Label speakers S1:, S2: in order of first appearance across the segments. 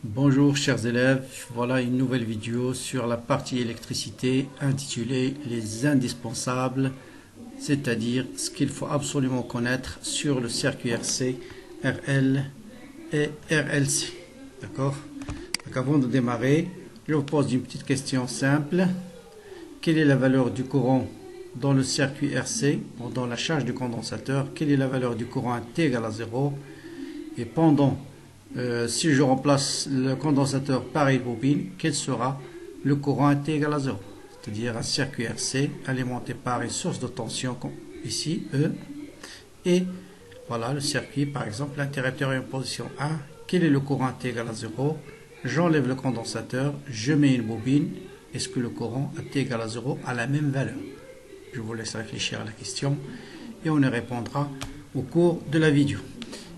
S1: Bonjour chers élèves, voilà une nouvelle vidéo sur la partie électricité intitulée Les indispensables, c'est-à-dire ce qu'il faut absolument connaître sur le circuit RC, RL et RLC. D'accord? Donc avant de démarrer, je vous pose une petite question simple. Quelle est la valeur du courant dans le circuit RC, dans la charge du condensateur? Quelle est la valeur du courant à T égale à 0? Et pendant si je remplace le condensateur par une bobine, quel sera le courant à T égale à 0? C'est-à-dire un circuit RC alimenté par une source de tension, ici, E. Et voilà le circuit, par exemple, l'interrupteur est en position 1. Quel est le courant à T égale à 0? J'enlève le condensateur, je mets une bobine. Est-ce que le courant à T égale à 0 a la même valeur? Je vous laisse réfléchir à la question et on y répondra au cours de la vidéo.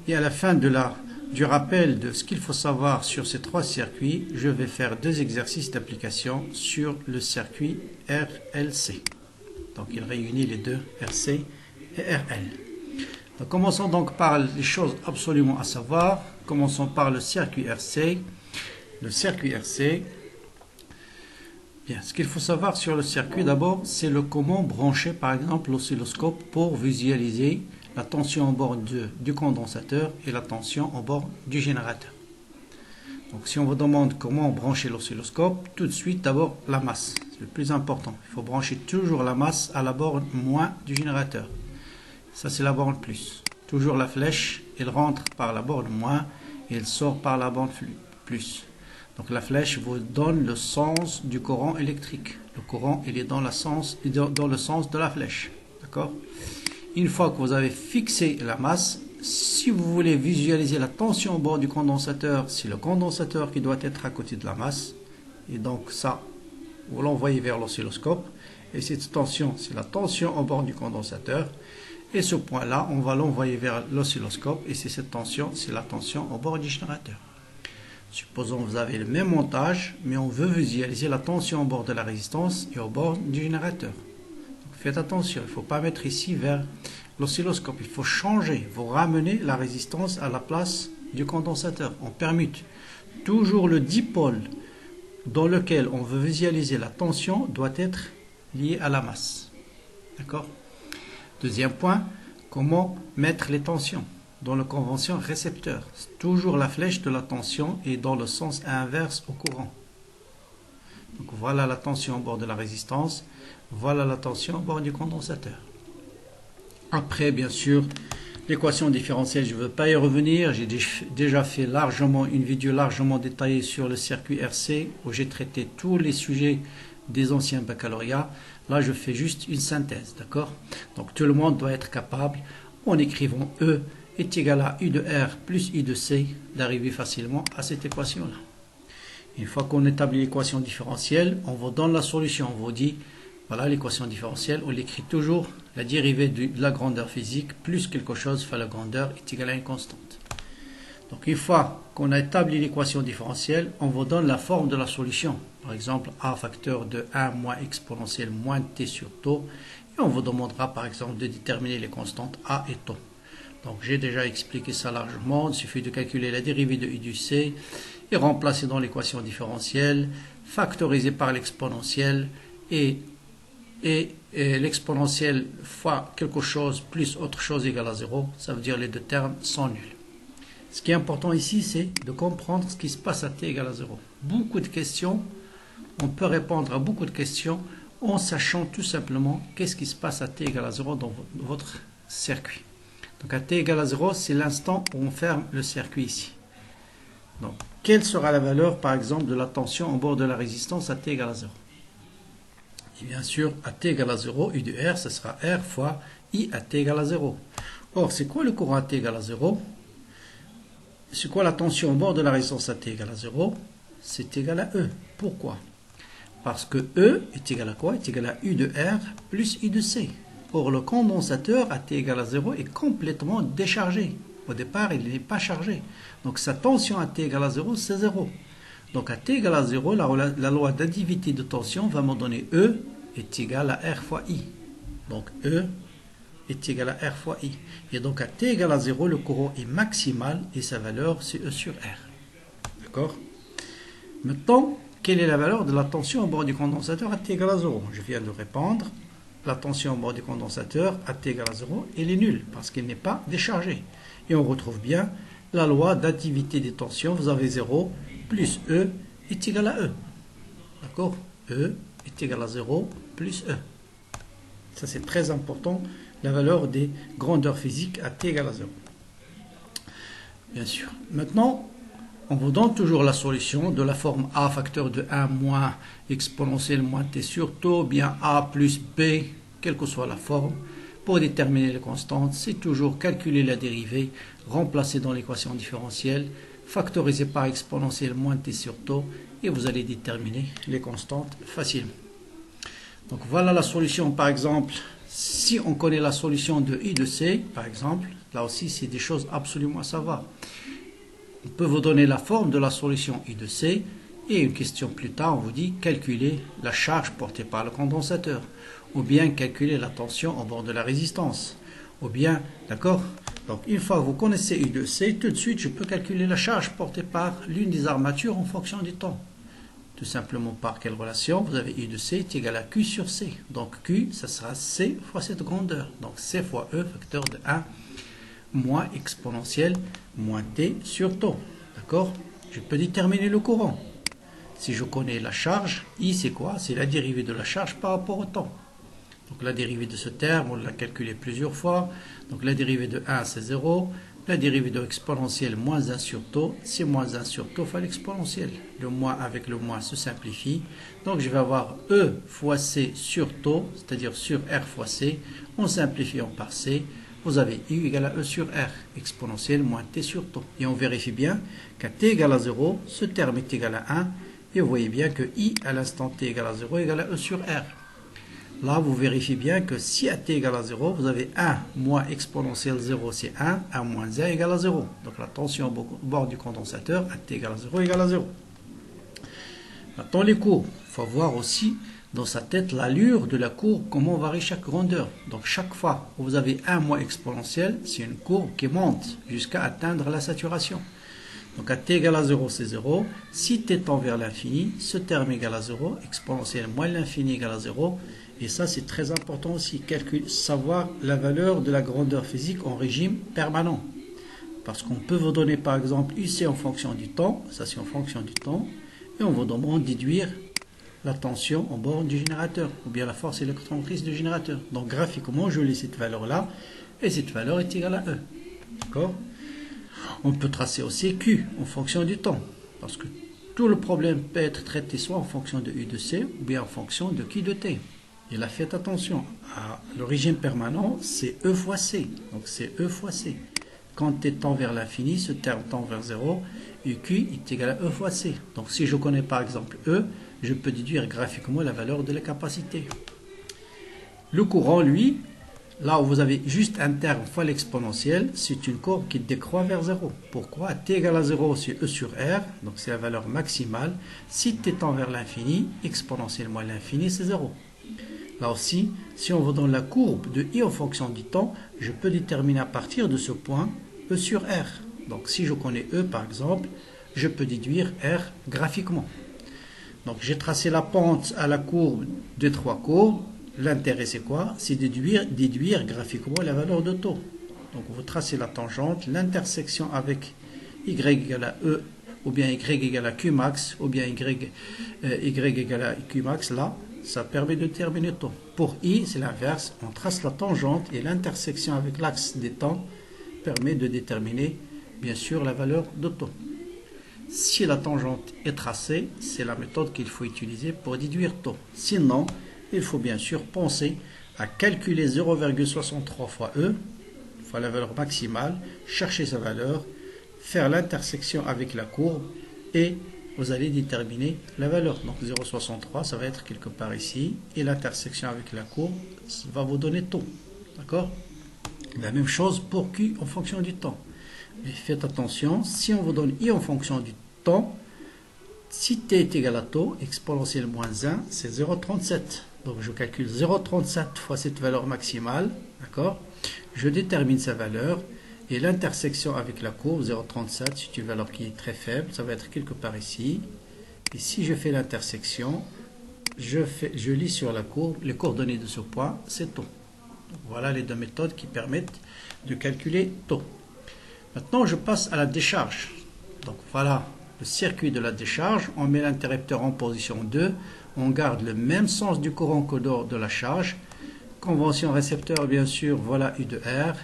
S1: Et à la fin du rappel de ce qu'il faut savoir sur ces trois circuits, je vais faire deux exercices d'application sur le circuit RLC. Donc il réunit les deux RC et RL. Donc, commençons donc par les choses absolument à savoir. Commençons par le circuit RC. Le circuit RC, bien, ce qu'il faut savoir sur le circuit d'abord, c'est le comment brancher par exemple l'oscilloscope pour visualiser la tension en bord du condensateur et la tension en bord du générateur. Donc si on vous demande comment brancher l'oscilloscope, tout de suite d'abord la masse, c'est le plus important. Il faut brancher toujours la masse à la borne moins du générateur. Ça c'est la borne plus. Toujours la flèche, elle rentre par la borne moins et elle sort par la borne plus. Donc la flèche vous donne le sens du courant électrique. Le courant il est dans le sens de la flèche. D'accord ? Une fois que vous avez fixé la masse, si vous voulez visualiser la tension au bord du condensateur, c'est le condensateur qui doit être à côté de la masse. Et donc ça, vous l'envoyez vers l'oscilloscope. Et cette tension, c'est la tension au bord du condensateur. Et ce point-là, on va l'envoyer vers l'oscilloscope. Et c'est cette tension, c'est la tension au bord du générateur. Supposons que vous avez le même montage, mais on veut visualiser la tension au bord de la résistance et au bord du générateur. Faites attention, il ne faut pas mettre ici vers l'oscilloscope. Il faut changer, vous ramenez la résistance à la place du condensateur. On permute. Toujours le dipôle dans lequel on veut visualiser la tension doit être lié à la masse. D'accord? Deuxième point, comment mettre les tensions dans la convention récepteur. Toujours la flèche de la tension est dans le sens inverse au courant. Donc voilà la tension au bord de la résistance. Voilà la tension au bord du condensateur. Après, bien sûr, l'équation différentielle, je ne veux pas y revenir. J'ai déjà fait une vidéo largement détaillée sur le circuit RC où j'ai traité tous les sujets des anciens baccalauréats. Là, je fais juste une synthèse, d'accord? Donc, tout le monde doit être capable, en écrivant E est égal à U de R plus U de C, d'arriver facilement à cette équation-là. Une fois qu'on établit l'équation différentielle, on vous donne la solution. On vous dit, voilà l'équation différentielle, on l'écrit toujours, la dérivée de la grandeur physique plus quelque chose fois la grandeur est égale à une constante. Donc une fois qu'on a établi l'équation différentielle, on vous donne la forme de la solution. Par exemple, a facteur de 1 moins exponentielle moins t sur tau. Et on vous demandera par exemple de déterminer les constantes a et tau. Donc j'ai déjà expliqué ça largement. Il suffit de calculer la dérivée de u du c et remplacer dans l'équation différentielle, factoriser par l'exponentielle et l'exponentielle fois quelque chose plus autre chose égale à 0, ça veut dire les deux termes sont nuls. Ce qui est important ici, c'est de comprendre ce qui se passe à t égale à 0. Beaucoup de questions, on peut répondre à beaucoup de questions en sachant tout simplement qu'est-ce qui se passe à t égale à 0 dans votre circuit. Donc à t égale à 0, c'est l'instant où on ferme le circuit ici. Donc, quelle sera la valeur, par exemple, de la tension au bord de la résistance à t égale à 0? Et bien sûr, à t égale à 0, U de R, ce sera R fois I à t égale à 0. Or, c'est quoi le courant à t égale à 0? C'est quoi la tension au bord de la résistance à t égale à 0? C'est égal à E. Pourquoi? Parce que E est égal à quoi? Est égal à U de R plus U de C. Or, le condensateur à t égale à 0 est complètement déchargé. Au départ, il n'est pas chargé. Donc, sa tension à t égale à 0, c'est 0. Donc, à t égale à 0, la loi d'additivité de tension va me donner E est égal à R fois I. Donc, E est égal à R fois I. Et donc, à t égale à 0, le courant est maximal et sa valeur, c'est E sur R. D'accord? Maintenant, quelle est la valeur de la tension au bord du condensateur à T égale à 0? Je viens de répondre. La tension au bord du condensateur à T égale à 0, elle est nulle parce qu'elle n'est pas déchargée. Et on retrouve bien la loi d'additivité des tensions. Vous avez 0 plus E est égal à E. D'accord? E est égal à 0 plus E. Ça, c'est très important, la valeur des grandeurs physiques à T égale à 0. Bien sûr. Maintenant, on vous donne toujours la solution de la forme A facteur de 1 moins exponentielle moins T sur tau, bien A plus B, quelle que soit la forme. Pour déterminer les constantes, c'est toujours calculer la dérivée, remplacer dans l'équation différentielle, factoriser par exponentielle moins T sur tau, et vous allez déterminer les constantes facilement. Donc voilà la solution, par exemple, si on connaît la solution de I de C, par exemple, là aussi c'est des choses absolument à savoir. On peut vous donner la forme de la solution I de C, et une question plus tard, on vous dit calculer la charge portée par le condensateur, ou bien calculer la tension au bord de la résistance, ou bien, d'accord? Donc une fois que vous connaissez I de C, tout de suite je peux calculer la charge portée par l'une des armatures en fonction du temps. Tout simplement par quelle relation? Vous avez I de C est égal à Q sur C. Donc Q, ça sera C fois cette grandeur. Donc C fois E, facteur de 1, moins exponentielle, moins T sur tau. D'accord? Je peux déterminer le courant. Si je connais la charge, I c'est quoi? C'est la dérivée de la charge par rapport au temps. Donc la dérivée de ce terme, on l'a calculé plusieurs fois. Donc la dérivée de 1, c'est 0. La dérivée de exponentielle moins 1 sur tau, c'est moins 1 sur tau fois l'exponentielle. Le moins avec le moins se simplifie. Donc je vais avoir E fois C sur tau, c'est-à-dire sur R fois C. En simplifiant par C, vous avez I égale à E sur R, exponentielle moins T sur tau. Et on vérifie bien qu'à T égale à 0, ce terme est égal à 1. Et vous voyez bien que I à l'instant T égale à 0 égale à E sur R. Là, vous vérifiez bien que si à T égale à 0, vous avez 1 moins exponentielle 0, c'est 1, 1 moins 1 égale à 0. Donc la tension au bord du condensateur à T égale à 0 égale à 0. Dans les courbes, il faut voir aussi dans sa tête l'allure de la courbe, comment varie chaque grandeur. Donc chaque fois que vous avez 1 moins exponentielle, c'est une courbe qui monte jusqu'à atteindre la saturation. Donc à T égale à 0, c'est 0. Si T tend vers l'infini, ce terme égale à 0, exponentielle moins l'infini égale à 0. Et ça, c'est très important aussi, savoir la valeur de la grandeur physique en régime permanent. Parce qu'on peut vous donner par exemple UC en fonction du temps, ça c'est en fonction du temps, et on vous demande de déduire la tension en borne du générateur, ou bien la force électromotrice du générateur. Donc graphiquement, je lis cette valeur-là, et cette valeur est égale à E. D'accord? On peut tracer aussi Q en fonction du temps, parce que tout le problème peut être traité soit en fonction de U de C, ou bien en fonction de Q de T. Et là, faites attention, le régime permanent, c'est E fois C. Donc c'est E fois C. Quand T tend vers l'infini, ce terme tend vers 0, et Q est égal à E fois C. Donc si je connais par exemple E, je peux déduire graphiquement la valeur de la capacité. Le courant, lui, là où vous avez juste un terme fois l'exponentielle, c'est une courbe qui décroît vers 0. Pourquoi? T égale à 0, c'est E sur R, donc c'est la valeur maximale. Si T tend vers l'infini, exponentielle moins l'infini, c'est 0. Là aussi, si on vous donne la courbe de I en fonction du temps, je peux déterminer à partir de ce point E sur R. Donc si je connais E par exemple, je peux déduire R graphiquement. Donc j'ai tracé la pente à la courbe des trois courbes. L'intérêt c'est quoi? C'est déduire graphiquement la valeur de taux. Donc vous tracez la tangente, l'intersection avec Y égale à E, ou bien Y égale à Q max, ou bien Y égale à Q max, là. Ça permet de déterminer taux. Pour I, c'est l'inverse. On trace la tangente et l'intersection avec l'axe des temps permet de déterminer, bien sûr, la valeur de taux. Si la tangente est tracée, c'est la méthode qu'il faut utiliser pour déduire taux. Sinon, il faut bien sûr penser à calculer 0,63 fois E, fois la valeur maximale, chercher sa valeur, faire l'intersection avec la courbe et vous allez déterminer la valeur. Donc 0,63, ça va être quelque part ici. Et l'intersection avec la courbe va vous donner taux. D'accord? La même chose pour Q en fonction du temps. Mais faites attention, si on vous donne I en fonction du temps, si T est égal à taux, exponentielle moins 1, c'est 0,37. Donc je calcule 0,37 fois cette valeur maximale. D'accord? Je détermine sa valeur. Et l'intersection avec la courbe 0,37, c'est une valeur qui est très faible, ça va être quelque part ici. Et si je fais l'intersection, je lis sur la courbe les coordonnées de ce point, c'est taux. Voilà les deux méthodes qui permettent de calculer taux. Maintenant, je passe à la décharge. Donc voilà le circuit de la décharge. On met l'interrupteur en position 2. On garde le même sens du courant que lors de la charge. Convention récepteur, bien sûr, voilà U de R.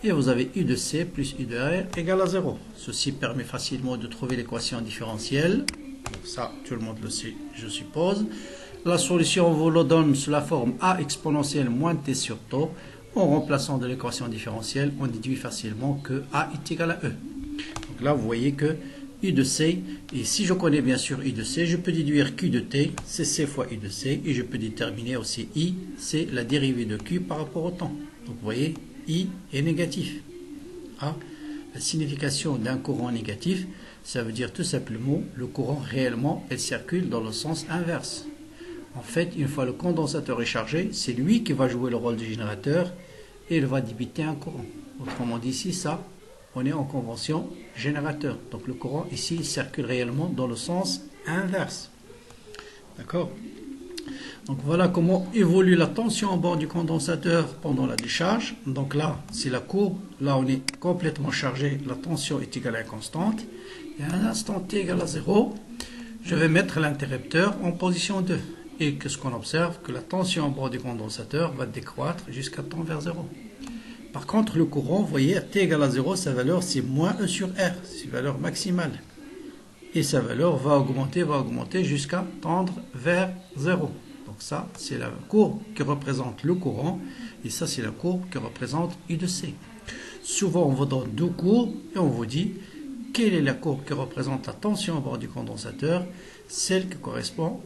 S1: Et vous avez U de C plus U de R égale à 0. Ceci permet facilement de trouver l'équation différentielle. Donc ça, tout le monde le sait, je suppose. La solution, on vous le donne sous la forme A exponentielle moins T sur taux. En remplaçant de l'équation différentielle, on déduit facilement que A est égal à E. Donc là, vous voyez que U de C, et si je connais bien sûr U de C, je peux déduire Q de T, c'est C fois U de C, et je peux déterminer aussi I, c'est la dérivée de Q par rapport au temps. Donc vous voyez, I est négatif. Ah, la signification d'un courant négatif, ça veut dire tout simplement le courant réellement, elle circule dans le sens inverse. En fait, une fois le condensateur est chargé, c'est lui qui va jouer le rôle du générateur et il va débiter un courant. Autrement dit, ici, ça, on est en convention générateur. Donc le courant ici il circule réellement dans le sens inverse. D'accord? Donc voilà comment évolue la tension en bord du condensateur pendant la décharge. Donc là, c'est la courbe. Là, on est complètement chargé. La tension est égale à une constante. Et à un instant t égale à 0, je vais mettre l'interrupteur en position 2. Et qu'est-ce qu'on observe? Que la tension en bord du condensateur va décroître jusqu'à tendre vers 0. Par contre, le courant, vous voyez, à t égale à 0, sa valeur c'est moins E sur R. C'est la valeur maximale. Et sa valeur va augmenter jusqu'à tendre vers 0. Donc ça, c'est la courbe qui représente le courant. Et ça, c'est la courbe qui représente I de C. Souvent, on vous donne deux courbes et on vous dit quelle est la courbe qui représente la tension au bord du condensateur, celle qui correspond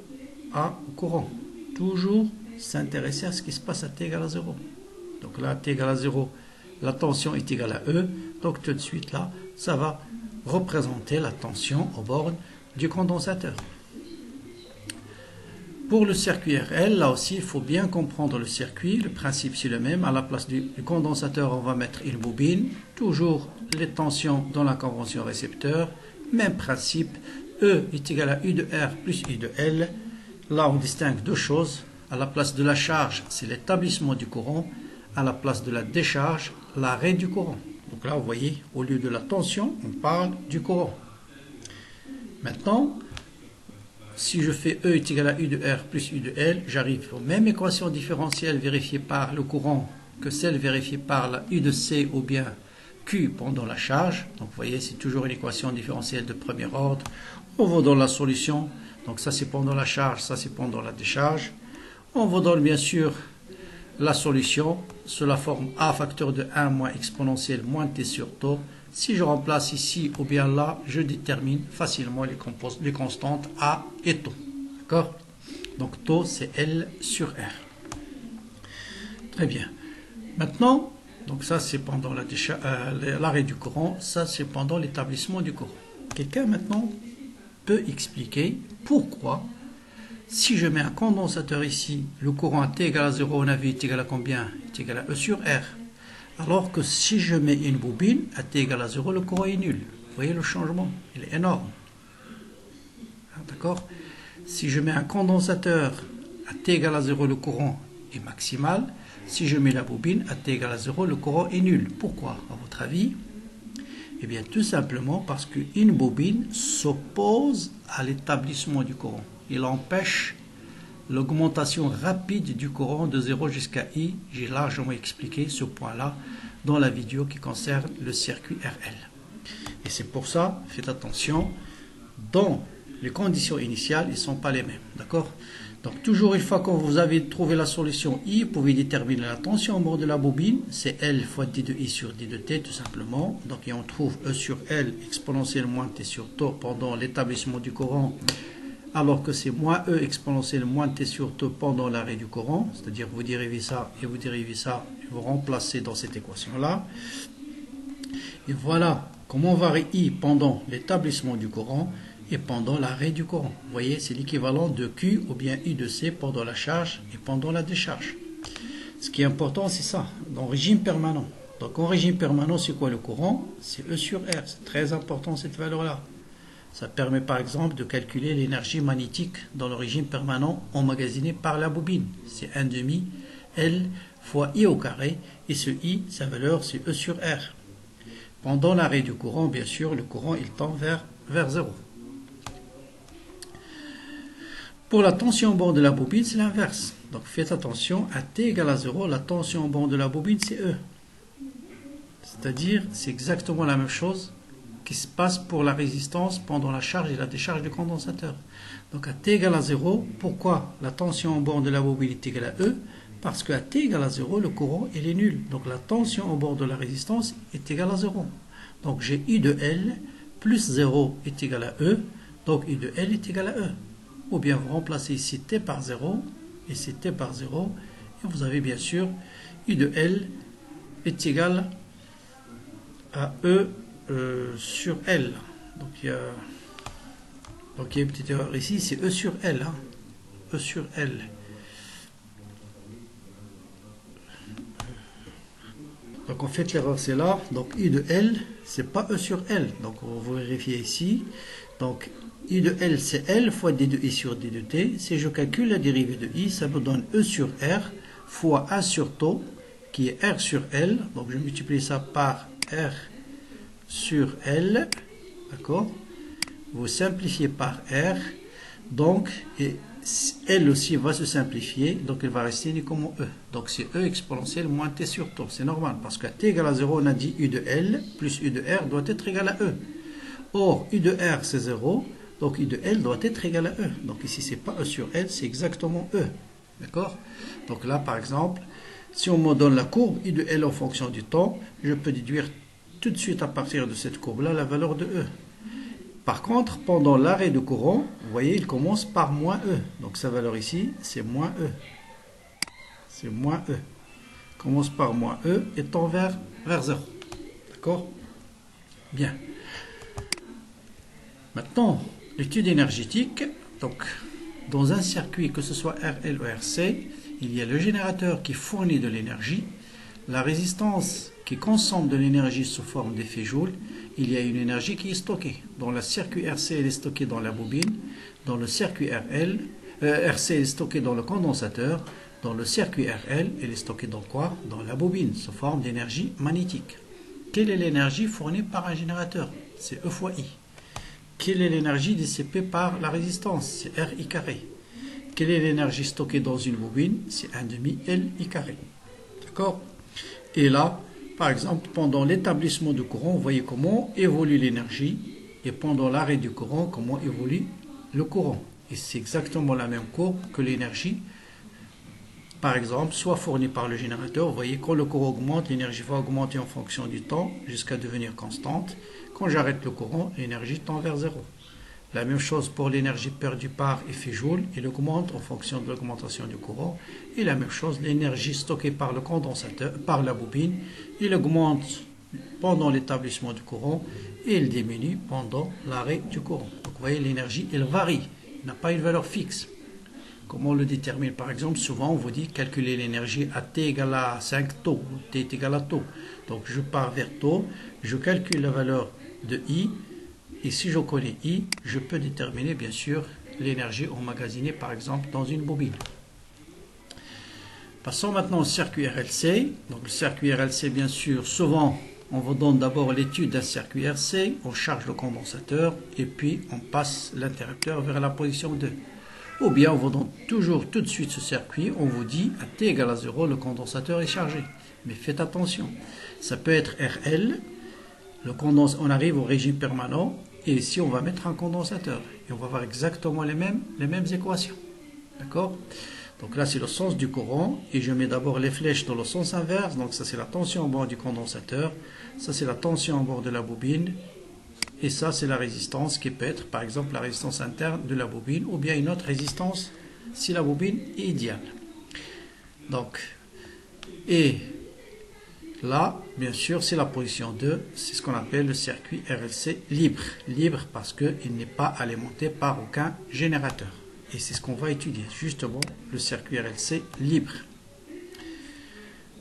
S1: au courant. Toujours s'intéresser à ce qui se passe à t égale à 0. Donc là, t égale à 0, la tension est égale à E. Donc tout de suite, là, ça va représenter la tension au bord du condensateur. Pour le circuit RL, là aussi, il faut bien comprendre le circuit. Le principe, c'est le même. À la place du condensateur, on va mettre une bobine. Toujours les tensions dans la convention récepteur. Même principe. E est égal à U de R plus U de L. Là, on distingue deux choses. À la place de la charge, c'est l'établissement du courant. À la place de la décharge, l'arrêt du courant. Donc là, vous voyez, au lieu de la tension, on parle du courant. Maintenant, si je fais E est égal à U de R plus U de L, j'arrive aux mêmes équations différentielles vérifiées par le courant que celles vérifiées par la U de C ou bien Q pendant la charge. Donc vous voyez, c'est toujours une équation différentielle de premier ordre. On vous donne la solution. Donc ça c'est pendant la charge, ça c'est pendant la décharge. On vous donne bien sûr la solution sous la forme A facteur de 1 moins exponentielle moins T sur taux. Si je remplace ici ou bien là, je détermine facilement les constantes A et taux. D'accord? Donc taux, c'est L sur R. Très bien. Maintenant, donc ça c'est pendant l'arrêt du courant, ça c'est pendant l'établissement du courant. Quelqu'un maintenant peut expliquer pourquoi, si je mets un condensateur ici, le courant à T égale à 0, on a vu est égal à combien? Est égal à E sur R. Alors que si je mets une bobine, à t égale à 0, le courant est nul. Vous voyez le changement, il est énorme. D'accord? Si je mets un condensateur, à t égale à 0, le courant est maximal. Si je mets la bobine, à t égale à 0, le courant est nul. Pourquoi, à votre avis? Eh bien, tout simplement parce qu'une bobine s'oppose à l'établissement du courant. Il empêche l'augmentation rapide du courant de 0 jusqu'à I. J'ai largement expliqué ce point-là dans la vidéo qui concerne le circuit RL. Et c'est pour ça, faites attention, dans les conditions initiales, ils ne sont pas les mêmes. D'accord? Donc toujours une fois que vous avez trouvé la solution I, vous pouvez déterminer la tension au bord de la bobine. C'est L fois d de I sur d de T tout simplement. Donc et on trouve E sur L exponentielle moins T sur taux pendant l'établissement du courant, alors que c'est moins E exponentielle moins T sur taux pendant l'arrêt du courant. C'est-à-dire vous dérivez ça et vous dérivez ça et vous remplacez dans cette équation-là. Et voilà comment varie I pendant l'établissement du courant et pendant l'arrêt du courant. Vous voyez, c'est l'équivalent de Q ou bien I de C pendant la charge et pendant la décharge. Ce qui est important, c'est ça, dans le régime permanent. Donc en régime permanent, c'est quoi le courant? C'est E sur R. C'est très important cette valeur-là. Ça permet par exemple de calculer l'énergie magnétique dans le régime permanent emmagasiné par la bobine. C'est 1/2 L fois I au carré, et ce I, sa valeur c'est E sur R. Pendant l'arrêt du courant, bien sûr, le courant il tend vers 0. Pour la tension au bord de la bobine, c'est l'inverse. Donc faites attention, à T égale à 0, la tension au bord de la bobine c'est E. C'est-à-dire, c'est exactement la même chose qui se passe pour la résistance pendant la charge et la décharge du condensateur. Donc à T égale à 0, pourquoi la tension au bord de la bobine est égale à E? Parce qu'à T égale à 0, le courant il est nul. Donc la tension au bord de la résistance est égale à 0. Donc j'ai I de L plus 0 est égal à E. Donc I de L est égal à E. Ou bien vous remplacez ici T par 0 et c'est T par 0. Et vous avez bien sûr I de L est égal à E sur L. Donc il y a une petite erreur ici, c'est E sur L. Hein. E sur L. Donc en fait l'erreur c'est là. Donc I de L, c'est pas E sur L. Donc on va vérifier ici. Donc I de L c'est L fois D de I sur D de T. Si je calcule la dérivée de I, ça me donne E sur R fois 1 sur tau, qui est R sur L. Donc je multiplie ça par R sur L, d'accord? Vous simplifiez par R, donc et L aussi va se simplifier, donc il va rester ni comme E. Donc c'est E exponentielle moins T sur tau, c'est normal, parce qu'à T égale à 0, on a dit U de L plus U de R doit être égal à E. Or, U de R c'est 0, donc U de L doit être égal à E. Donc ici c'est pas E sur L, c'est exactement E, d'accord? Donc là par exemple, si on me donne la courbe I de L en fonction du temps, je peux déduire tout de suite à partir de cette courbe-là la valeur de E. Par contre, pendant l'arrêt de courant, vous voyez, il commence par moins E. Donc sa valeur ici, c'est moins E. C'est moins E. Il commence par moins E et tend vers 0. D'accord? Bien. Maintenant, l'étude énergétique. Donc, dans un circuit, que ce soit RL ou RC, il y a le générateur qui fournit de l'énergie, la résistance qui consomme de l'énergie sous forme d'effet Joule, il y a une énergie qui est stockée. Dans le circuit RC, elle est stockée dans la bobine. Dans le circuit RC, elle est stockée dans le condensateur. Dans le circuit RL, elle est stockée dans quoi? Dans la bobine, sous forme d'énergie magnétique. Quelle est l'énergie fournie par un générateur? C'est E fois I. Quelle est l'énergie dissipée par la résistance? C'est RI carré. Quelle est l'énergie stockée dans une bobine? C'est 1/2 LI carré. D'accord? Et là, par exemple, pendant l'établissement du courant, vous voyez comment évolue l'énergie, et pendant l'arrêt du courant, comment évolue le courant. Et c'est exactement la même courbe que l'énergie, par exemple, soit fournie par le générateur. Vous voyez, quand le courant augmente, l'énergie va augmenter en fonction du temps jusqu'à devenir constante. Quand j'arrête le courant, l'énergie tend vers 0. La même chose pour l'énergie perdue par effet Joule, il augmente en fonction de l'augmentation du courant. Et la même chose, l'énergie stockée par le condensateur, par la bobine, il augmente pendant l'établissement du courant et il diminue pendant l'arrêt du courant. Donc vous voyez, l'énergie, elle varie, n'a pas une valeur fixe. Comment on le détermine? Par exemple, souvent on vous dit calculer l'énergie à T égale à 5 taux, T est égal à taux. Donc je pars vers taux, je calcule la valeur de I, et si je connais I, je peux déterminer bien sûr l'énergie emmagasinée par exemple dans une bobine. Passons maintenant au circuit RLC. Donc le circuit RLC, bien sûr, souvent on vous donne d'abord l'étude d'un circuit RC, on charge le condensateur et puis on passe l'interrupteur vers la position 2. Ou bien on vous donne toujours tout de suite ce circuit, on vous dit à T égale à 0, le condensateur est chargé. Mais faites attention, ça peut être RL, on arrive au régime permanent, et ici on va mettre un condensateur. Et on va avoir exactement les mêmes équations. D'accord? Donc là c'est le sens du courant, et je mets d'abord les flèches dans le sens inverse. Donc ça c'est la tension au bord du condensateur, ça c'est la tension au bord de la bobine, et ça c'est la résistance qui peut être par exemple la résistance interne de la bobine, ou bien une autre résistance si la bobine est idéale. Donc, et là, bien sûr, c'est la position 2, c'est ce qu'on appelle le circuit RLC libre. Libre parce qu'il n'est pas alimenté par aucun générateur. Et c'est ce qu'on va étudier, justement, le circuit RLC libre.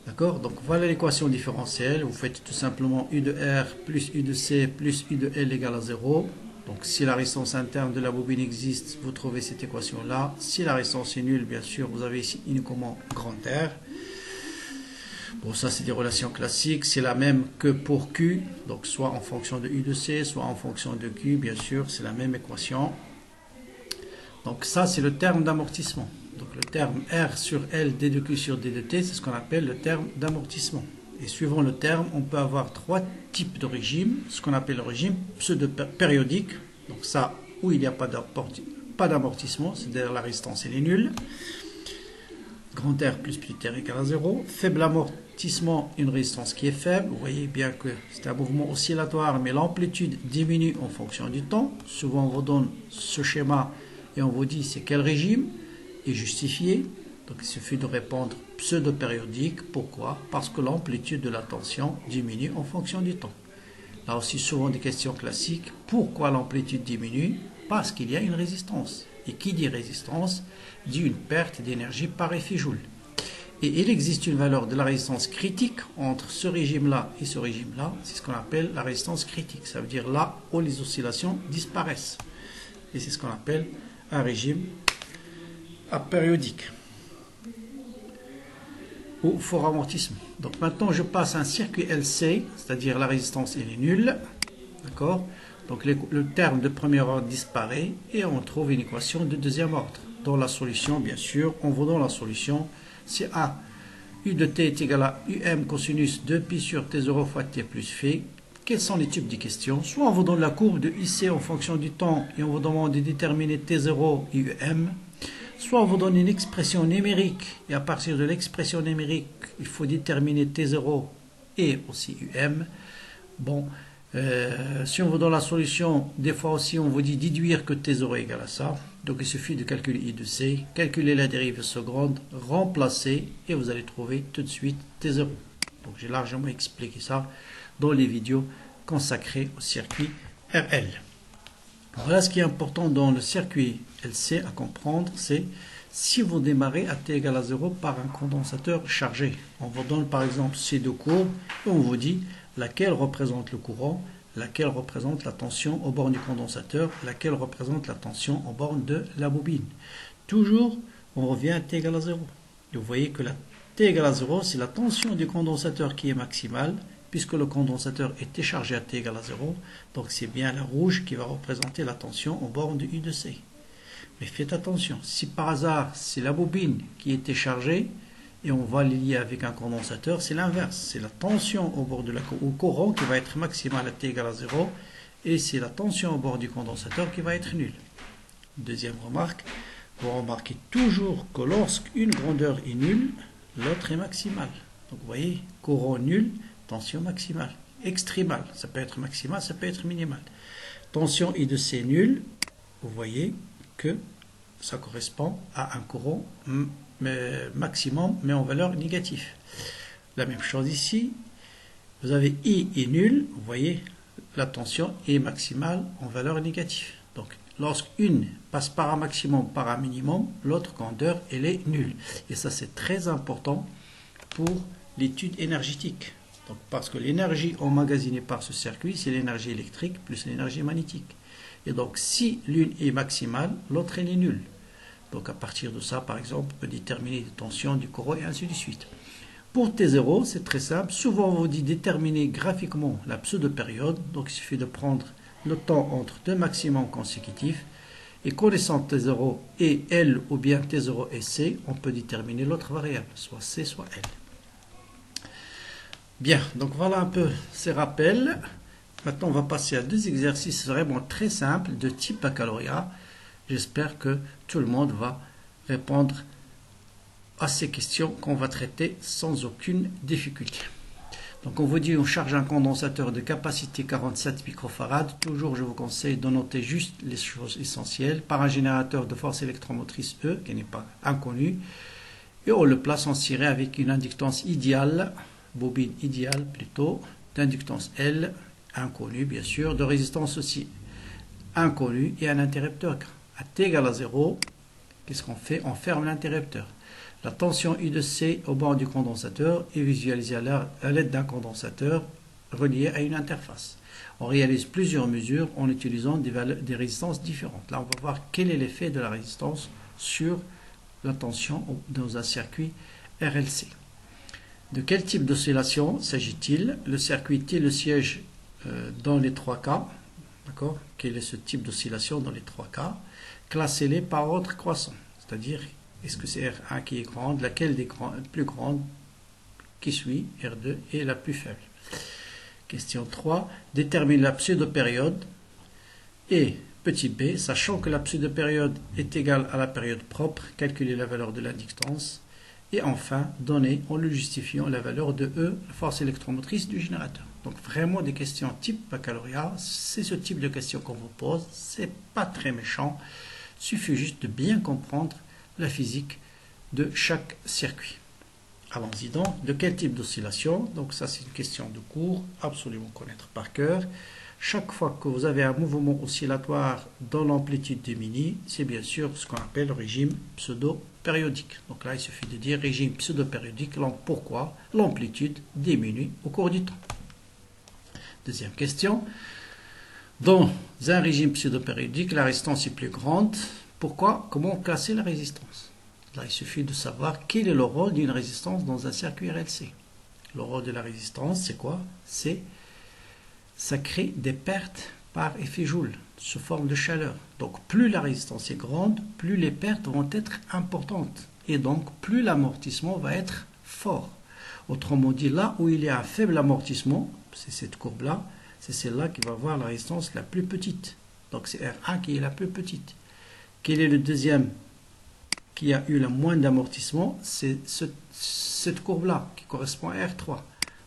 S1: D'accord? Donc voilà l'équation différentielle. Vous faites tout simplement U de R plus U de C plus U de L égale à 0. Donc si la résistance interne de la bobine existe, vous trouvez cette équation-là. Si la résistance est nulle, bien sûr, vous avez ici uniquement grand R. Bon, ça c'est des relations classiques. C'est la même que pour Q. Donc soit en fonction de U de C, soit en fonction de Q, bien sûr, c'est la même équation. Donc ça c'est le terme d'amortissement. Donc le terme R sur L d de Q sur d de T, c'est ce qu'on appelle le terme d'amortissement. Et suivant le terme, on peut avoir trois types de régime, ce qu'on appelle le régime pseudo-périodique. Donc ça, où il n'y a pas d'amortissement, c'est-à-dire la résistance elle est nulle. Grand R plus petit R égale à 0. Faible amortissement, une résistance qui est faible. Vous voyez bien que c'est un mouvement oscillatoire, mais l'amplitude diminue en fonction du temps. Souvent, on vous donne ce schéma et on vous dit c'est quel régime est justifié. Donc il suffit de répondre pseudo-périodique. Pourquoi? Parce que l'amplitude de la tension diminue en fonction du temps. Là aussi souvent des questions classiques. Pourquoi l'amplitude diminue? Parce qu'il y a une résistance. Et qui dit résistance dit une perte d'énergie par effet Joule. Et il existe une valeur de la résistance critique entre ce régime-là et ce régime-là. C'est ce qu'on appelle la résistance critique. Ça veut dire là où les oscillations disparaissent. Et c'est ce qu'on appelle un régime apériodique ou fort amortissement. Donc maintenant je passe à un circuit LC, c'est-à-dire la résistance elle est nulle, d'accord. Donc le terme de premier ordre disparaît et on trouve une équation de deuxième ordre. Dans la solution, bien sûr, on vous donne la solution. C'est A, U de T est égal à UM cosinus 2pi sur T0 fois T plus phi. Quels sont les types de questions? Soit on vous donne la courbe de IC en fonction du temps et on vous demande de déterminer T0 et UM. Soit on vous donne une expression numérique et à partir de l'expression numérique, il faut déterminer T0 et aussi UM. Bon, si on vous donne la solution, des fois aussi on vous dit déduire que T0 est égal à ça. Donc il suffit de calculer I de C, calculer la dérive seconde, remplacer et vous allez trouver tout de suite T0. Donc j'ai largement expliqué ça dans les vidéos consacrées au circuit RL. Voilà ce qui est important dans le circuit LC à comprendre, c'est si vous démarrez à T égale à 0 par un condensateur chargé. On vous donne par exemple ces deux courbes et on vous dit laquelle représente le courant, laquelle représente la tension aux bornes du condensateur, laquelle représente la tension aux bornes de la bobine. Toujours, on revient à T égale à 0. Et vous voyez que la T égale à 0, c'est la tension du condensateur qui est maximale, puisque le condensateur était chargé à T égale à 0, donc c'est bien la rouge qui va représenter la tension aux bornes de U de C. Mais faites attention, si par hasard c'est la bobine qui était chargée, et on va les lier avec un condensateur, c'est l'inverse. C'est la tension au bord au courant qui va être maximale à T égale à 0, et c'est la tension au bord du condensateur qui va être nulle. Deuxième remarque, vous remarquez toujours que lorsqu'une grandeur est nulle, l'autre est maximale. Donc vous voyez, courant nul, tension maximale, extrémale, ça peut être maximale, ça peut être minimale. Tension I de C nulle, vous voyez que ça correspond à un courant maximum, mais en valeur négative. La même chose ici, vous avez I est nul, vous voyez, la tension est maximale en valeur négative. Donc, lorsqu'une passe par un maximum, par un minimum, l'autre grandeur, elle est nulle. Et ça, c'est très important pour l'étude énergétique. Donc, parce que l'énergie emmagasinée par ce circuit, c'est l'énergie électrique plus l'énergie magnétique. Et donc, si l'une est maximale, l'autre elle est nulle. Donc, à partir de ça, par exemple, on peut déterminer les tensions du courant et ainsi de suite. Pour T0, c'est très simple. Souvent, on vous dit déterminer graphiquement la pseudo-période. Donc, il suffit de prendre le temps entre deux maximums consécutifs. Et connaissant T0 et L ou bien T0 et C, on peut déterminer l'autre variable, soit C, soit L. Bien, donc voilà un peu ces rappels. Maintenant, on va passer à deux exercices vraiment très simples de type baccalauréat. J'espère que tout le monde va répondre à ces questions qu'on va traiter sans aucune difficulté. Donc, on vous dit on charge un condensateur de capacité 47 microfarad. Toujours, je vous conseille de noter juste les choses essentielles. Par un générateur de force électromotrice E, qui n'est pas inconnu. Et on le place en ciré avec une inductance idéale, bobine idéale plutôt, d'inductance L, inconnue bien sûr, de résistance aussi inconnue et un interrupteur à T égale à 0. Qu'est-ce qu'on fait? On ferme l'interrupteur. La tension I de C au bord du condensateur est visualisée à l'aide d'un condensateur relié à une interface. On réalise plusieurs mesures en utilisant des résistances différentes. Là, on va voir quel est l'effet de la résistance sur la tension dans un circuit RLC. De quel type d'oscillation s'agit-il? Le circuit T le siège dans les trois cas. D'accord? Quel est ce type d'oscillation dans les trois cas? Classez-les par ordre croissant. C'est-à-dire, est-ce que c'est R1 qui est grande? Laquelle des plus grandes qui suit? R2 est la plus faible. Question 3. Détermine la pseudo-période. Et petit b, sachant que la pseudo-période est égale à la période propre, calculer la valeur de l'inductance. Et enfin, donner en le justifiant la valeur de E, la force électromotrice du générateur. Donc vraiment des questions type baccalauréat, c'est ce type de questions qu'on vous pose, c'est pas très méchant, il suffit juste de bien comprendre la physique de chaque circuit. Allons-y donc, de quel type d'oscillation? Donc ça c'est une question de cours, absolument connaître par cœur. Chaque fois que vous avez un mouvement oscillatoire dans l'amplitude diminue, c'est bien sûr ce qu'on appelle le régime pseudo-périodique. Donc là, il suffit de dire régime pseudo-périodique. Pourquoi? L'amplitude diminue au cours du temps. Deuxième question. Dans un régime pseudo-périodique, la résistance est plus grande. Pourquoi? Comment classer la résistance? Là, il suffit de savoir quel est le rôle d'une résistance dans un circuit RLC. Le rôle de la résistance, c'est quoi? Ça crée des pertes par effet Joule sous forme de chaleur. Donc plus la résistance est grande, plus les pertes vont être importantes. Et donc plus l'amortissement va être fort. Autrement dit, là où il y a un faible amortissement, c'est cette courbe-là, c'est celle-là qui va avoir la résistance la plus petite. Donc c'est R1 qui est la plus petite. Quel est le deuxième qui a eu le moins d'amortissement? C'est cette courbe-là qui correspond à R3.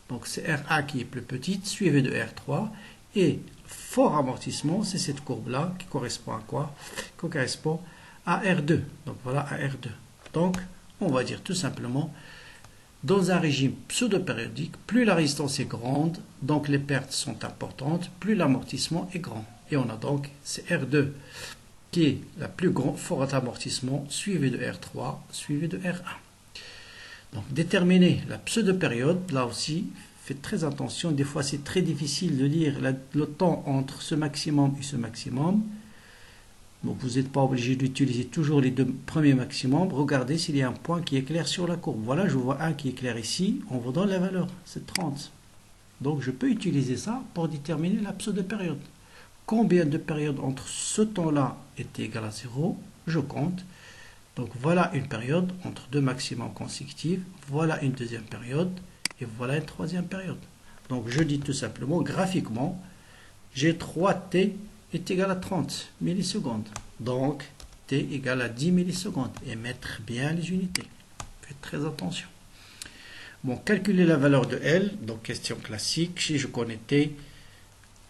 S1: Donc c'est R1 qui est plus petite, suivi de R3. Et fort amortissement, c'est cette courbe-là qui correspond à quoi? Qui correspond à R2. Donc voilà, à R2. Donc, on va dire tout simplement, dans un régime pseudo-périodique, plus la résistance est grande, donc les pertes sont importantes, plus l'amortissement est grand. Et on a donc, c'est R2 qui est la plus grande, fort amortissement, suivi de R3, suivi de R1. Donc, déterminer la pseudo-période, là aussi, faites très attention. Des fois, c'est très difficile de lire le temps entre ce maximum et ce maximum. Donc, vous n'êtes pas obligé d'utiliser toujours les deux premiers maximums. Regardez s'il y a un point qui est clair sur la courbe. Voilà, je vois un qui est clair ici. On vous donne la valeur, c'est 30. Donc, je peux utiliser ça pour déterminer la pseudo-période. Combien de périodes entre ce temps-là est égal à 0? Je compte. Donc voilà une période entre deux maximums consécutifs, voilà une deuxième période et voilà une troisième période. Donc je dis tout simplement, graphiquement, j'ai 3t est égal à 30 millisecondes. Donc t égale à 10 millisecondes et mettre bien les unités. Faites très attention. Bon, calculer la valeur de L, donc question classique, si je connais t,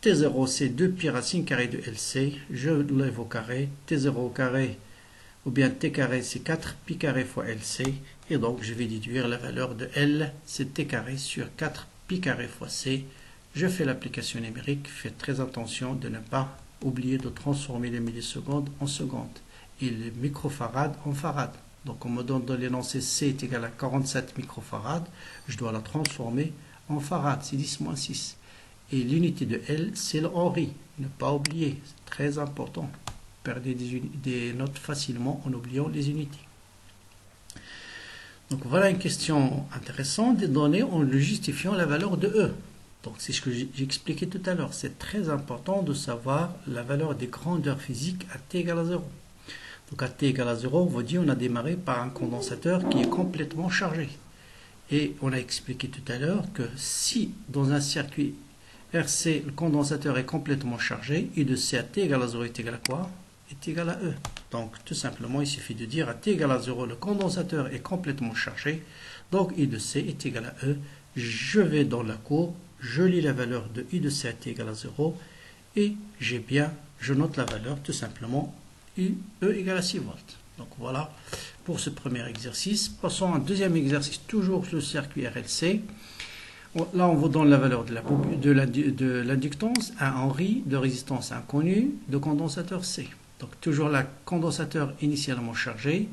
S1: t0 c'est 2 pi racine carrée de LC, je lève au carré, t0 au carré, ou bien t carré c'est 4 pi carré fois LC, et donc je vais déduire la valeur de L, c'est t carré sur 4 pi carré fois C. Je fais l'application numérique, faites très attention de ne pas oublier de transformer les millisecondes en secondes et les microfarades en farades. Donc on me donne de l'énoncé C est égal à 47 microfarades, je dois la transformer en farades, c'est 10 moins 6. Et l'unité de L, c'est le Henry, ne pas oublier, c'est très important. Perdez des notes facilement en oubliant les unités. Donc voilà une question intéressante des données en le justifiant la valeur de E. Donc c'est ce que j'ai expliqué tout à l'heure. C'est très important de savoir la valeur des grandeurs physiques à t égale à 0. Donc à t égale à 0, on vous dit on a démarré par un condensateur qui est complètement chargé. Et on a expliqué tout à l'heure que si dans un circuit RC, le condensateur est complètement chargé, I de C à t égale à 0 est égal à quoi? Est égal à E. Donc tout simplement, il suffit de dire à t égale à 0, le condensateur est complètement chargé, donc I de C est égal à E. Je vais dans la courbe, je lis la valeur de I de C à t égale à 0, et je note la valeur tout simplement E égale à 6 volts. Donc voilà pour ce premier exercice. Passons à un deuxième exercice, toujours sur le circuit RLC. Là, on vous donne la valeur de l'inductance, un Henry, de résistance inconnue, de condensateur C. Donc toujours le condensateur initialement chargé,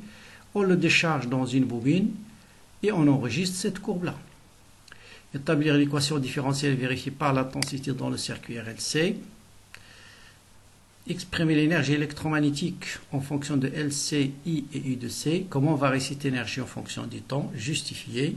S1: on le décharge dans une bobine et on enregistre cette courbe-là. Établir l'équation différentielle vérifiée par l'intensité dans le circuit RLC. Exprimer l'énergie électromagnétique en fonction de LC, I et U de C. Comment varier cette énergie en fonction du temps? Justifier.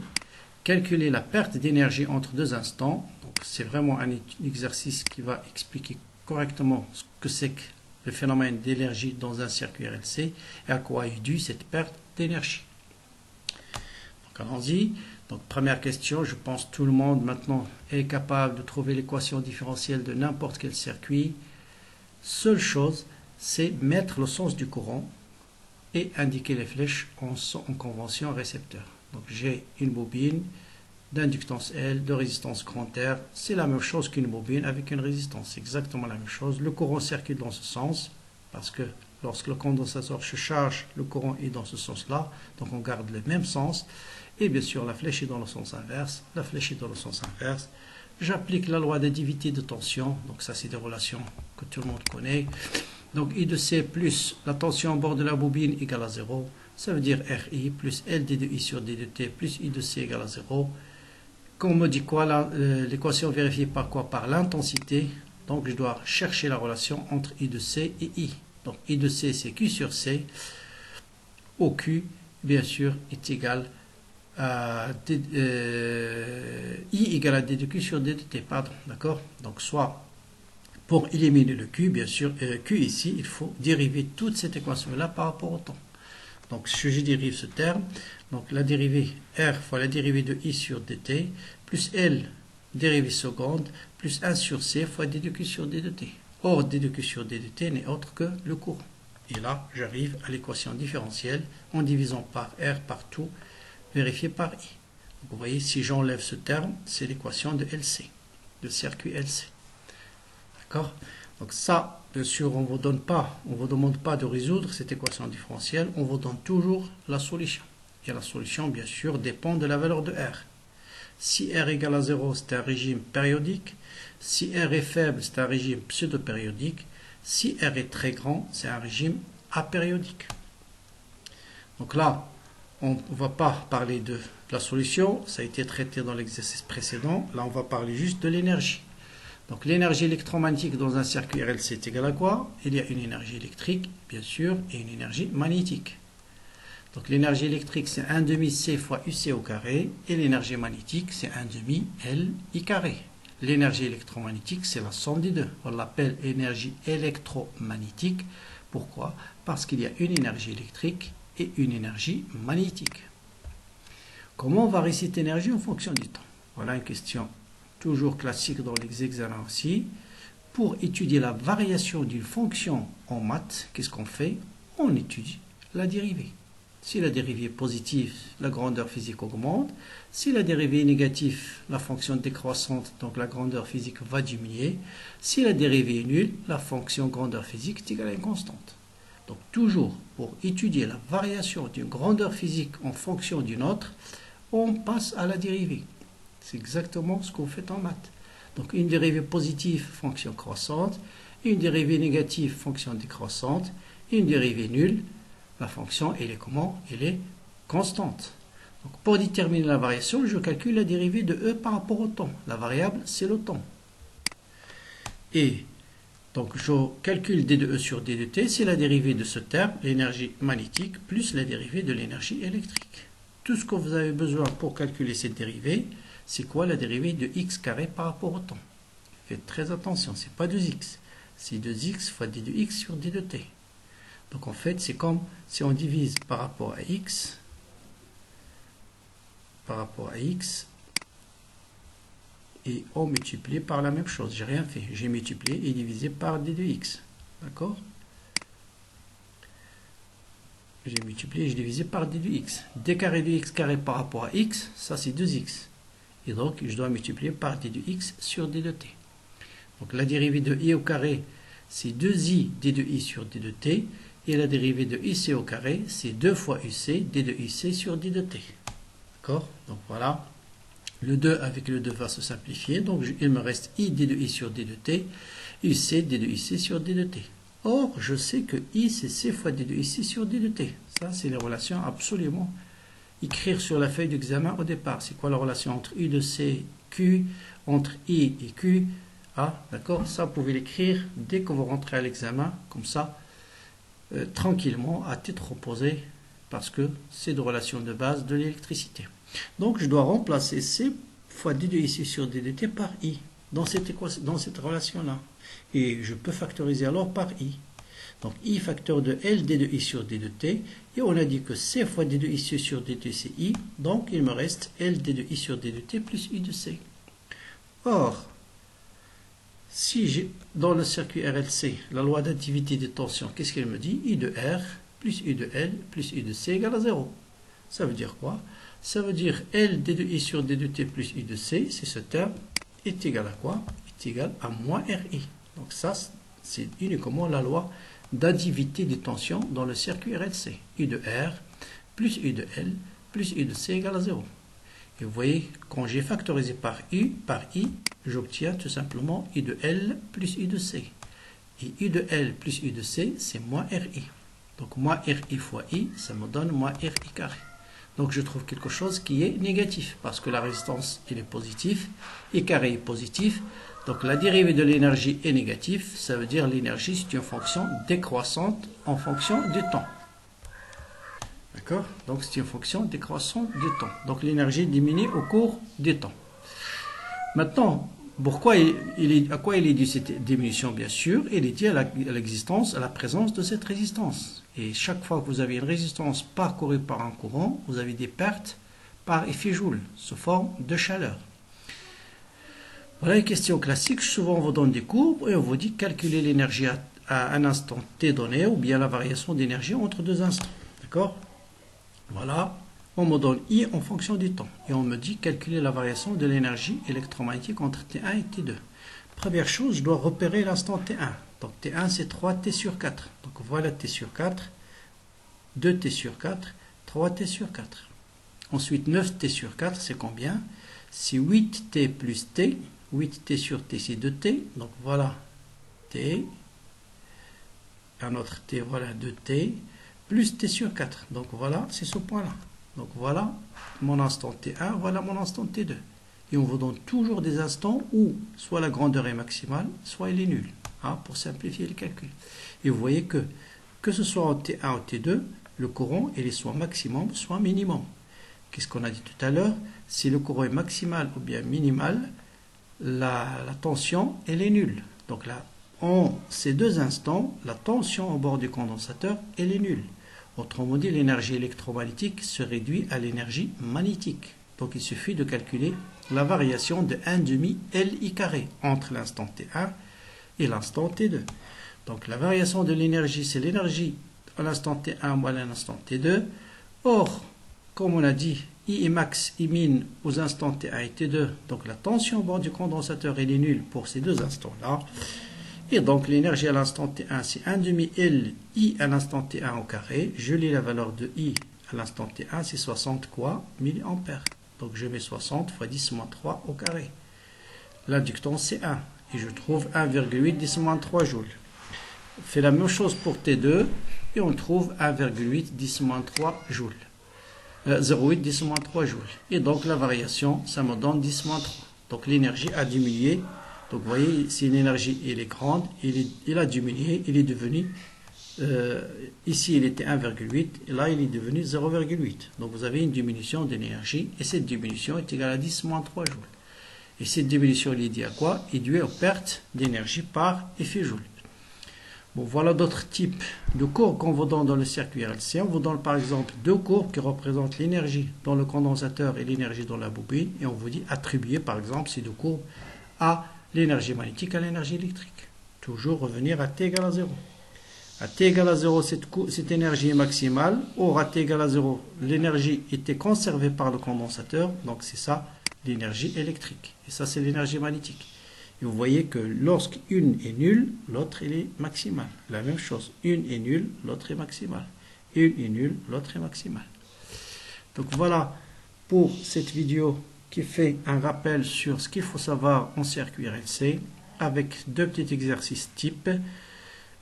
S1: Calculer la perte d'énergie entre deux instants. Donc c'est vraiment un exercice qui va expliquer correctement ce que c'est que le phénomène d'énergie dans un circuit RLC et à quoi est due cette perte d'énergie. Donc allons-y. Donc première question, je pense que tout le monde maintenant est capable de trouver l'équation différentielle de n'importe quel circuit. Seule chose, c'est mettre le sens du courant et indiquer les flèches en convention récepteur. Donc j'ai une bobine d'inductance L, de résistance grand R. C'est la même chose qu'une bobine avec une résistance. C'est exactement la même chose. Le courant circule dans ce sens parce que lorsque le condensateur se charge, le courant est dans ce sens-là. Donc on garde le même sens. Et bien sûr, la flèche est dans le sens inverse. La flèche est dans le sens inverse. J'applique la loi d'additivité de tension. Donc ça, c'est des relations que tout le monde connaît. Donc I de C plus la tension à bord de la bobine égale à 0. Ça veut dire RI plus LD de I sur D de T plus I de C égale à 0. Qu'on me dit quoi, l'équation vérifiée par quoi? Par l'intensité. Donc je dois chercher la relation entre I de C et I. Donc I de C, c'est Q sur C. Au Q, bien sûr, est égal à I égale à D de Q sur D de T. Pardon, d'accord? Donc soit pour éliminer le Q, bien sûr, Q ici, il faut dériver toute cette équation-là par rapport au temps. Donc, si je dérive ce terme, donc la dérivée R fois la dérivée de I sur dt, plus L, dérivée seconde, plus 1 sur C fois D de Q sur D de T. Or, D de Q sur D de T n'est autre que le courant. Et là, j'arrive à l'équation différentielle en divisant par R partout, vérifiée par I. Donc, vous voyez, si j'enlève ce terme, c'est l'équation de LC, de circuit LC. D'accord? Donc ça, bien sûr, on ne vous demande pas de résoudre cette équation différentielle, on vous donne toujours la solution. Et la solution, bien sûr, dépend de la valeur de R. Si R égale à 0, c'est un régime périodique. Si R est faible, c'est un régime pseudo-périodique. Si R est très grand, c'est un régime apériodique. Donc là, on ne va pas parler de la solution, ça a été traité dans l'exercice précédent. Là, on va parler juste de l'énergie. Donc l'énergie électromagnétique dans un circuit RLC est égale à quoi? Il y a une énergie électrique, bien sûr, et une énergie magnétique. Donc l'énergie électrique, c'est 1 demi C fois UC au carré, et l'énergie magnétique, c'est 1 demi L I carré. L'énergie électromagnétique, c'est la somme des deux. On l'appelle énergie électromagnétique. Pourquoi? Parce qu'il y a une énergie électrique et une énergie magnétique. Comment varie cette énergie en fonction du temps? Voilà une question toujours classique dans les examens aussi. Pour étudier la variation d'une fonction en maths, qu'est-ce qu'on fait? On étudie la dérivée. Si la dérivée est positive, la grandeur physique augmente. Si la dérivée est négative, la fonction décroissante, donc la grandeur physique va diminuer. Si la dérivée est nulle, la fonction grandeur physique est égale à une constante. Donc toujours, pour étudier la variation d'une grandeur physique en fonction d'une autre, on passe à la dérivée. C'est exactement ce qu'on fait en maths. Donc une dérivée positive, fonction croissante, une dérivée négative, fonction décroissante, et une dérivée nulle, la fonction, elle est comment? Elle est constante. Donc pour déterminer la variation, je calcule la dérivée de E par rapport au temps. La variable, c'est le temps. Et donc je calcule D de E sur D de T, c'est la dérivée de ce terme, l'énergie magnétique, plus la dérivée de l'énergie électrique. Tout ce que vous avez besoin pour calculer cette dérivée, c'est quoi? La dérivée de x carré par rapport au temps. Faites très attention, ce n'est pas 2x. C'est 2x fois d de x sur d de t. Donc en fait, c'est comme si on divise par rapport à x, et on multiplie par la même chose. J'ai rien fait. J'ai multiplié et divisé par d de x. D'accord? J'ai multiplié et j'ai divisé par d de x. d carré de x carré par rapport à x, ça c'est 2x. Et donc, je dois multiplier par d de x sur d de t. Donc, la dérivée de i au carré, c'est 2i d de i sur d de t. Et la dérivée de ic au carré, c'est 2 fois uc d de uc sur d de t. D'accord? Donc, voilà. Le 2 avec le 2 va se simplifier. Donc, il me reste i d de i sur d de t, uc d de uc sur d de t. Or, je sais que i, c'est c fois d de ic sur d de t. Ça, c'est les relations absolument écrire sur la feuille d'examen au départ. C'est quoi la relation entre U de C Q, entre I et Q. Ah, d'accord, ça vous pouvez l'écrire dès que vous rentrez à l'examen, comme ça, tranquillement, à tête reposée, parce que c'est de relation de base de l'électricité. Donc je dois remplacer C fois d de ici sur d de t par I dans cette relation-là. Et je peux factoriser alors par I. Donc I facteur de L d de I sur d de t. Et on a dit que C fois d de I sur d de t c'est I. Donc il me reste L d de I sur d de t plus I de C. Or, si j'ai dans le circuit RLC la loi d'additivité des tensions, qu'est-ce qu'elle me dit? I de R plus I de L plus I de C égale à 0. Ça veut dire quoi? Ça veut dire L d de I sur d de t plus I de C, c'est ce terme, est égal à quoi? Est égal à moins RI. Donc ça, c'est uniquement la loi d'additivité des tensions dans le circuit RLC. I de R plus I de L plus I de C égale à 0. Et vous voyez, quand j'ai factorisé par I, j'obtiens tout simplement I de L plus I de C. Et I de L plus I de C, c'est moins RI. Donc moins RI fois I, ça me donne moins RI carré. Donc je trouve quelque chose qui est négatif, parce que la résistance, elle est positive, I carré est positif. Donc la dérivée de l'énergie est négative, ça veut dire l'énergie, c'est une fonction décroissante en fonction du temps. D'accord? Donc c'est une fonction décroissante du temps. Donc l'énergie diminue au cours du temps. Maintenant, pourquoi à quoi il est dû cette diminution? Bien sûr, il est dû à l'existence, à la présence de cette résistance. Et chaque fois que vous avez une résistance parcourue par un courant, vous avez des pertes par effet Joule, sous forme de chaleur. Voilà une question classique. Souvent, on vous donne des courbes et on vous dit calculer l'énergie à un instant t donné, ou bien la variation d'énergie entre deux instants. D'accord? Voilà. On me donne I en fonction du temps. Et on me dit calculer la variation de l'énergie électromagnétique entre T1 et T2. Première chose, je dois repérer l'instant T1. Donc T1, c'est 3T sur 4. Donc voilà T sur 4, 2T sur 4, 3T sur 4. Ensuite, 9T sur 4, c'est combien? C'est 8T plus T. 8T sur T, c'est 2T. Donc voilà T. Un autre T, voilà 2T. Plus T sur 4. Donc voilà, c'est ce point-là. Donc voilà mon instant T1, voilà mon instant T2. Et on vous donne toujours des instants où soit la grandeur est maximale, soit elle est nulle, pour simplifier le calcul. Et vous voyez que ce soit en T1 ou T2, le courant il est soit maximum, soit minimum. Qu'est-ce qu'on a dit tout à l'heure? Si le courant est maximal ou bien minimal, la tension elle est nulle. Donc là, en ces deux instants, la tension au bord du condensateur elle est nulle. Autrement dit, l'énergie électromagnétique se réduit à l'énergie magnétique. Donc il suffit de calculer la variation de 1/2 Li carré entre l'instant T1 et l'instant T2. Donc la variation de l'énergie, c'est l'énergie à l'instant T1 moins à l'instant T2. Or, comme on a dit, I est max, I min aux instants T1 et T2. Donc la tension au bord du condensateur elle est nulle pour ces deux instants-là. Et donc l'énergie à l'instant T1, c'est 1/2 L I à l'instant T1 au carré. Je lis la valeur de I à l'instant T1, c'est 60 quoi? Milliampères. Donc je mets 60 fois 10 moins 3 au carré. L'inductance c'est 1. Et je trouve 1,8 10 moins 3 joules. On fait la même chose pour T2 et on trouve 1,8 10 moins 3 joules. 0,8 10 moins 3 joules. Et donc la variation, ça me donne 10 moins 3. Donc l'énergie a diminué. Donc vous voyez, si l'énergie elle est grande, il a diminué, il est devenu, ici il était 1,8, et là il est devenu 0,8. Donc vous avez une diminution de l'énergie, et cette diminution est égale à 10 moins 3 joules. Et cette diminution elle est due à quoi? Elle est due aux pertes d'énergie par effet Joule. Bon, voilà d'autres types de courbes qu'on vous donne dans le circuit RLC. On vous donne par exemple deux courbes qui représentent l'énergie dans le condensateur et l'énergie dans la bobine, et on vous dit attribuer par exemple ces deux courbes à l'énergie magnétique à l'énergie électrique. Toujours revenir à T égale à 0. À T égale à 0, cette énergie est maximale. Or, à T égale à 0, l'énergie était conservée par le condensateur. Donc, c'est ça, l'énergie électrique. Et ça, c'est l'énergie magnétique. Et vous voyez que lorsqu'une est nulle, l'autre est maximale. La même chose, une est nulle, l'autre est maximale. Une est nulle, l'autre est maximale. Donc, voilà pour cette vidéo qui fait un rappel sur ce qu'il faut savoir en circuit RLC avec deux petits exercices types.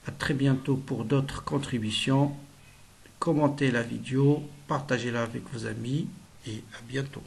S1: À très bientôt pour d'autres contributions. Commentez la vidéo, partagez-la avec vos amis et à bientôt.